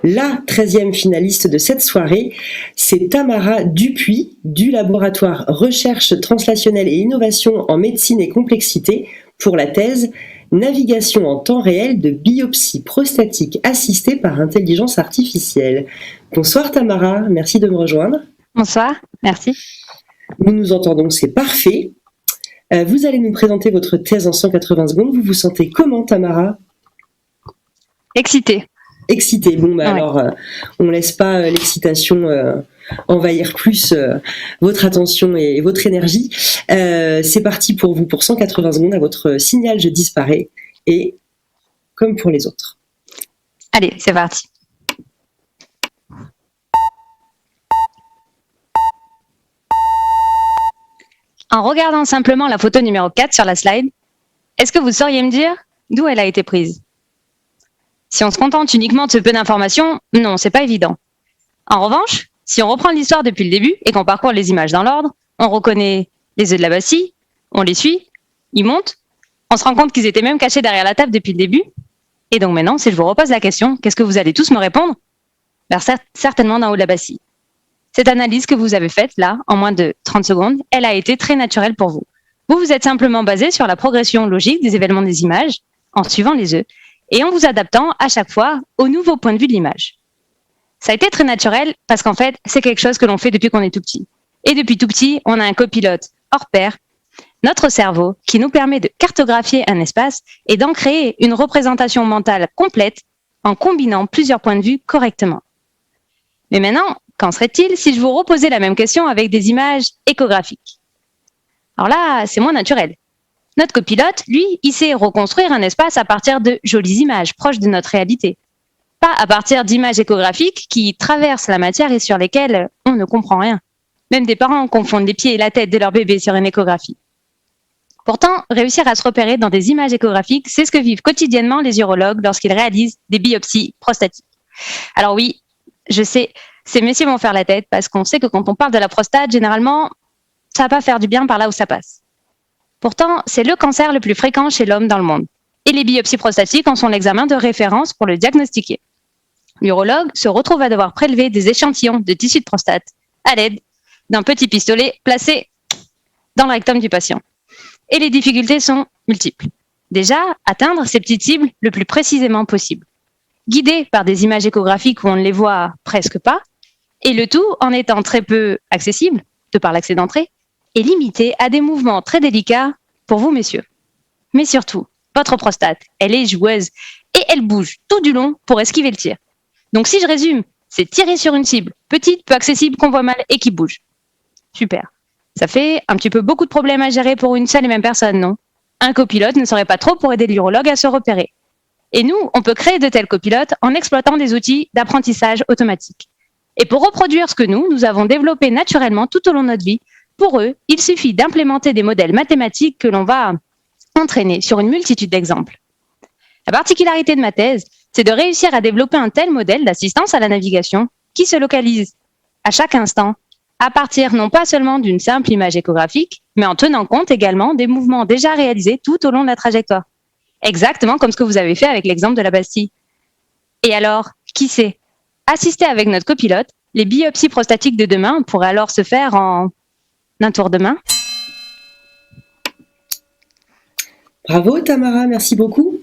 La 13e finaliste de cette soirée, c'est Tamara Dupuis du laboratoire Recherche translationnelle et innovation en médecine et complexité pour la thèse Navigation en temps réel de biopsie prostatique assistée par intelligence artificielle. Bonsoir Tamara, merci de me rejoindre. Bonsoir, merci. Nous nous entendons, c'est parfait. Vous allez nous présenter votre thèse en 180 secondes. Vous vous sentez comment, Tamara ? Excitée. Excitée. Bon, bah ouais. Alors, on laisse pas l'excitation envahir plus votre attention et votre énergie. C'est parti pour vous pour 180 secondes. À votre signal, je disparais. Et comme pour les autres. Allez, c'est parti. En regardant simplement la photo numéro 4 sur la slide, est-ce que vous sauriez me dire d'où elle a été prise ? Si on se contente uniquement de ce peu d'informations, non, c'est pas évident. En revanche, si on reprend l'histoire depuis le début et qu'on parcourt les images dans l'ordre, on reconnaît les œufs de la Bastille, on les suit, ils montent, on se rend compte qu'ils étaient même cachés derrière la table depuis le début. Et donc maintenant, si je vous repose la question, qu'est-ce que vous allez tous me répondre ? Certainement d'en haut de la Bastille. Cette analyse que vous avez faite, là, en moins de 30 secondes, elle a été très naturelle pour vous. Vous vous êtes simplement basé sur la progression logique des événements des images, en suivant les œufs, et en vous adaptant à chaque fois au nouveau point de vue de l'image. Ça a été très naturel parce qu'en fait, c'est quelque chose que l'on fait depuis qu'on est tout petit. Et depuis tout petit, on a un copilote hors pair, notre cerveau, qui nous permet de cartographier un espace et d'en créer une représentation mentale complète en combinant plusieurs points de vue correctement. Mais maintenant, qu'en serait-il si je vous reposais la même question avec des images échographiques ? Alors là, c'est moins naturel. Notre copilote, lui, il sait reconstruire un espace à partir de jolies images proches de notre réalité. Pas à partir d'images échographiques qui traversent la matière et sur lesquelles on ne comprend rien. Même des parents confondent les pieds et la tête de leur bébé sur une échographie. Pourtant, réussir à se repérer dans des images échographiques, c'est ce que vivent quotidiennement les urologues lorsqu'ils réalisent des biopsies prostatiques. Alors oui, je sais, ces messieurs vont faire la tête parce qu'on sait que quand on parle de la prostate, généralement, ça va pas faire du bien par là où ça passe. Pourtant, c'est le cancer le plus fréquent chez l'homme dans le monde. Et les biopsies prostatiques en sont l'examen de référence pour le diagnostiquer. L'urologue se retrouve à devoir prélever des échantillons de tissu de prostate à l'aide d'un petit pistolet placé dans le rectum du patient. Et les difficultés sont multiples. Déjà, atteindre ces petites cibles le plus précisément possible. Guidés par des images échographiques où on ne les voit presque pas, et le tout en étant très peu accessible, de par l'accès d'entrée, et limité à des mouvements très délicats pour vous, messieurs. Mais surtout, votre prostate, elle est joueuse, et elle bouge tout du long pour esquiver le tir. Donc si je résume, c'est tirer sur une cible, petite, peu accessible, qu'on voit mal et qui bouge. Super. Ça fait un petit peu beaucoup de problèmes à gérer pour une seule et même personne, non ? Un copilote ne serait pas trop pour aider l'urologue à se repérer. Et nous, on peut créer de tels copilotes en exploitant des outils d'apprentissage automatique. Et pour reproduire ce que nous avons développé naturellement tout au long de notre vie, pour eux, il suffit d'implémenter des modèles mathématiques que l'on va entraîner sur une multitude d'exemples. La particularité de ma thèse, c'est de réussir à développer un tel modèle d'assistance à la navigation qui se localise à chaque instant à partir non pas seulement d'une simple image échographique, mais en tenant compte également des mouvements déjà réalisés tout au long de la trajectoire. Exactement comme ce que vous avez fait avec l'exemple de la Bastille. Et alors, qui sait ? Assister avec notre copilote, les biopsies prostatiques de demain pourraient alors se faire en un tour de main. Bravo Tamara, merci beaucoup.